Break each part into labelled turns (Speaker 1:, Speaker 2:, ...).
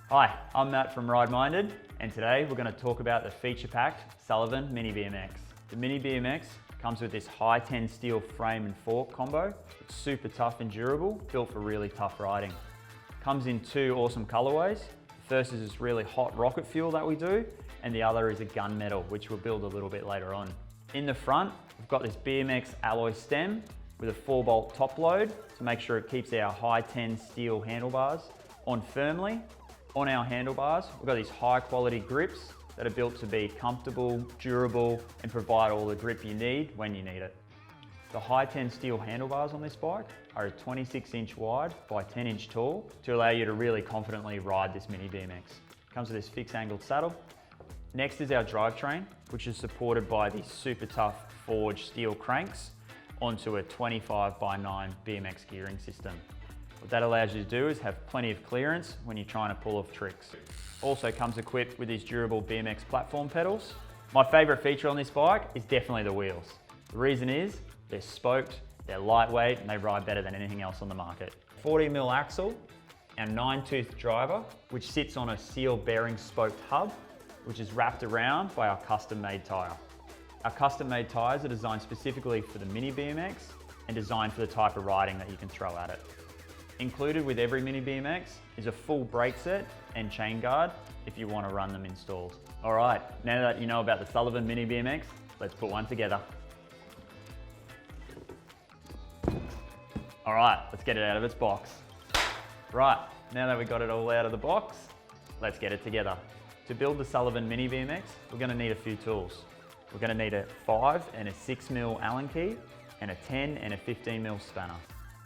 Speaker 1: Hi, I'm Matt from Ride Minded, and today we're going to talk about the feature-packed Sullivan Mini BMX. The Mini BMX comes with this high-10 steel frame and fork combo. It's super tough and durable, built for really tough riding. Comes in two awesome colorways. The first is this really hot rocket fuel that we do, and the other is a gunmetal, which we'll build a little bit later on. In the front, we've got this BMX alloy stem with a 4-bolt top load to make sure it keeps our high-10 steel handlebars on firmly. On our handlebars, we've got these high-quality grips that are built to be comfortable, durable, and provide all the grip you need when you need it. The high-10 steel handlebars on this bike are a 26-inch wide by 10-inch tall to allow you to really confidently ride this Mini BMX. Comes with this fixed angled saddle. Next is our drivetrain, which is supported by these super tough forged steel cranks onto a 25x9 BMX gearing system. What that allows you to do is have plenty of clearance when you're trying to pull off tricks. Also comes equipped with these durable BMX platform pedals. My favourite feature on this bike is definitely the wheels. The reason is they're spoked, they're lightweight, and they ride better than anything else on the market. 40mm axle and 9-tooth driver, which sits on a seal bearing spoked hub, which is wrapped around by our custom-made tyre. Our custom-made tyres are designed specifically for the Mini BMX and designed for the type of riding that you can throw at it. Included with every Mini BMX is a full brake set and chain guard if you want to run them installed. All right, now that you know about the Sullivan Mini BMX, let's put one together. All right, let's get it out of its box. Right, now that we got it all out of the box, let's get it together. To build the Sullivan Mini BMX, we're going to need a few tools. We're going to need a 5 and a 6mm Allen key and a 10 and a 15mm spanner.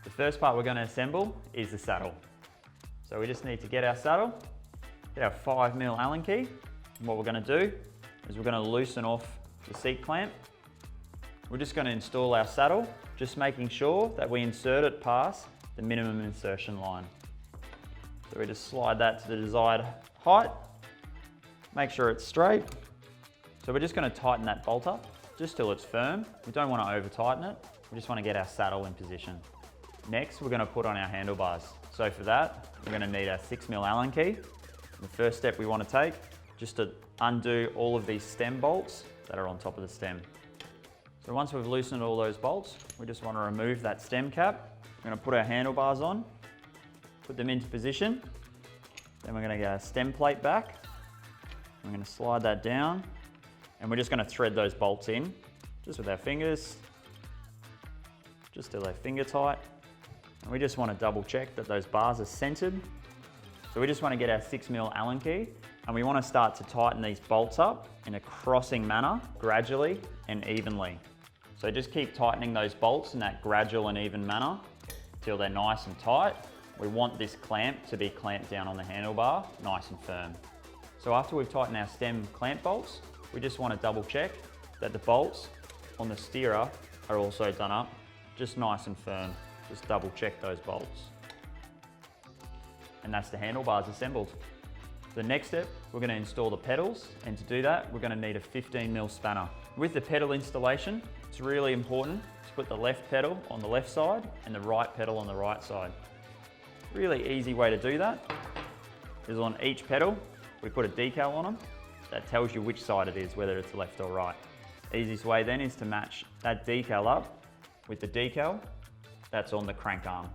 Speaker 1: The first part we're going to assemble is the saddle. So we just need to get our saddle, get our 5mm Allen key, and what we're going to do is we're going to loosen off the seat clamp. We're just going to install our saddle, just making sure that we insert it past the minimum insertion line. So we just slide that to the desired height, make sure it's straight. So we're just going to tighten that bolt up just till it's firm. We don't want to over tighten it, we just want to get our saddle in position. Next, we're going to put on our handlebars. So for that, we're going to need our 6mm Allen key. The first step we want to take, just to undo all of these stem bolts that are on top of the stem. So once we've loosened all those bolts, we just want to remove that stem cap. We're going to put our handlebars on, put them into position. Then we're going to get our stem plate back. We're going to slide that down, and we're just going to thread those bolts in, just with our fingers, just till they're finger tight. And we just want to double check that those bars are centered. So we just want to get our 6mm Allen key, and we want to start to tighten these bolts up in a crossing manner, gradually and evenly. So just keep tightening those bolts in that gradual and even manner till they're nice and tight. We want this clamp to be clamped down on the handlebar, nice and firm. So after we've tightened our stem clamp bolts, we just want to double check that the bolts on the steerer are also done up, just nice and firm. Just double check those bolts. And that's the handlebars assembled. The next step, we're going to install the pedals, and to do that, we're going to need a 15mm spanner. With the pedal installation, it's really important to put the left pedal on the left side and the right pedal on the right side. Really easy way to do that is on each pedal, we put a decal on them that tells you which side it is, whether it's left or right. The easiest way then is to match that decal up with the decal that's on the crank arm.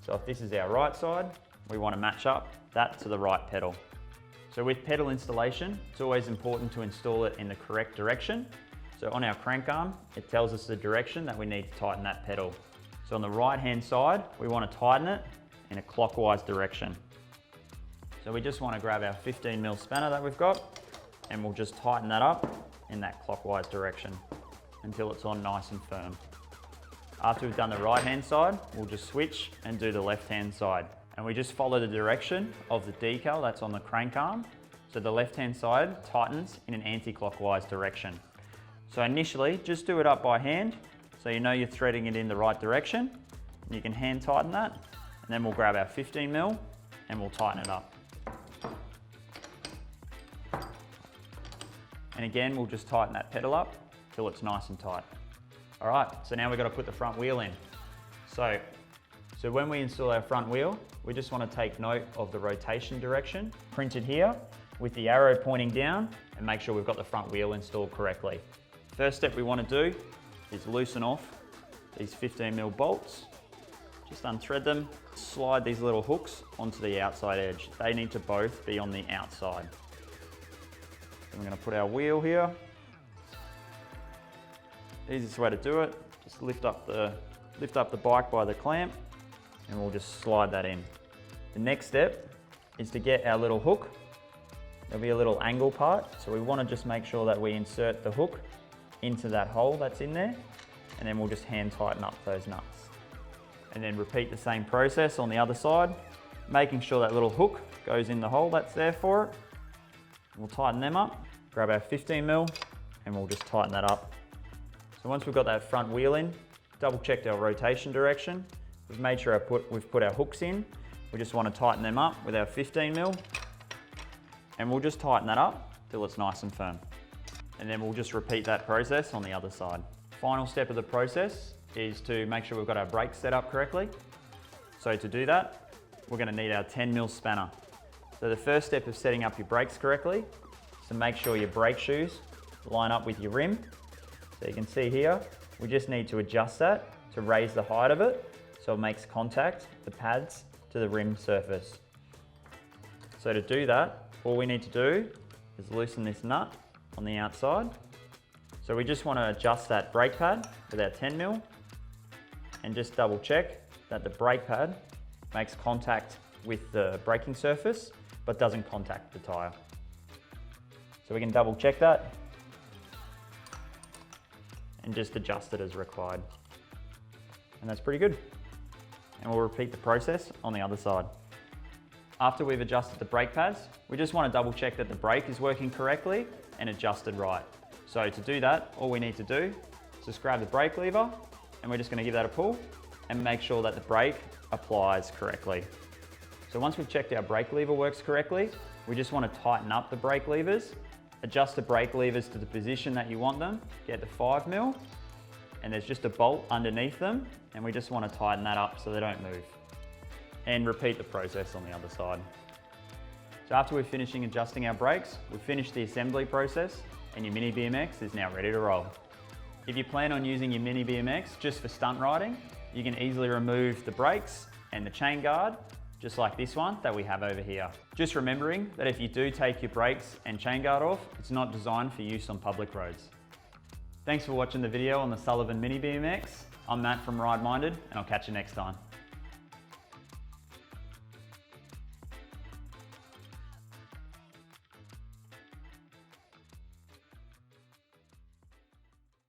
Speaker 1: So if this is our right side, we want to match up that to the right pedal. So with pedal installation, it's always important to install it in the correct direction. So on our crank arm, it tells us the direction that we need to tighten that pedal. So on the right hand side, we want to tighten it in a clockwise direction. So we just want to grab our 15mm spanner that we've got, and we'll just tighten that up in that clockwise direction until it's on nice and firm. After we've done the right hand side, we'll just switch and do the left hand side. And we just follow the direction of the decal that's on the crank arm. So the left hand side tightens in an anti-clockwise direction. So initially, just do it up by hand, so you know you're threading it in the right direction. You can hand tighten that, and then we'll grab our 15mm and we'll tighten it up. And again, we'll just tighten that pedal up till it's nice and tight. All right, so now we've got to put the front wheel in. So when we install our front wheel, we just want to take note of the rotation direction printed here with the arrow pointing down and make sure we've got the front wheel installed correctly. First step we want to do is loosen off these 15mm bolts. Just unthread them, slide these little hooks onto the outside edge. They need to both be on the outside. And we're going to put our wheel here. Easiest way to do it, just lift up the bike by the clamp and we'll just slide that in. The next step is to get our little hook. There'll be a little angle part, so we want to just make sure that we insert the hook into that hole that's in there, and then we'll just hand tighten up those nuts. And then repeat the same process on the other side, making sure that little hook goes in the hole that's there for it. We'll tighten them up, grab our 15mm, and we'll just tighten that up. So once we've got that front wheel in, double checked our rotation direction, we've made sure we've put our hooks in. We just want to tighten them up with our 15mm, and we'll just tighten that up till it's nice and firm. And then we'll just repeat that process on the other side. Final step of the process is to make sure we've got our brakes set up correctly. So to do that, we're going to need our 10mm spanner. So the first step of setting up your brakes correctly is to make sure your brake shoes line up with your rim. So you can see here, we just need to adjust that to raise the height of it so it makes contact, the pads, to the rim surface. So to do that, all we need to do is loosen this nut on the outside. So we just want to adjust that brake pad with our 10mm and just double check that the brake pad makes contact with the braking surface but doesn't contact the tyre. So we can double check that and just adjust it as required. And that's pretty good. And we'll repeat the process on the other side. After we've adjusted the brake pads, we just want to double check that the brake is working correctly and adjusted right. So to do that, all we need to do is just grab the brake lever and we're just going to give that a pull and make sure that the brake applies correctly. So once we've checked our brake lever works correctly, we just want to tighten up the brake levers, adjust the brake levers to the position that you want them, get the 5mm, and there's just a bolt underneath them, and we just want to tighten that up so they don't move. And repeat the process on the other side. So after we're finishing adjusting our brakes, we've finished the assembly process and your Mini BMX is now ready to roll. If you plan on using your Mini BMX just for stunt riding, you can easily remove the brakes and the chain guard, just like this one that we have over here. Just remembering that if you do take your brakes and chain guard off, it's not designed for use on public roads. Thanks for watching the video on the Sullivan Mini BMX. I'm Matt from Ride Minded, and I'll catch you next time.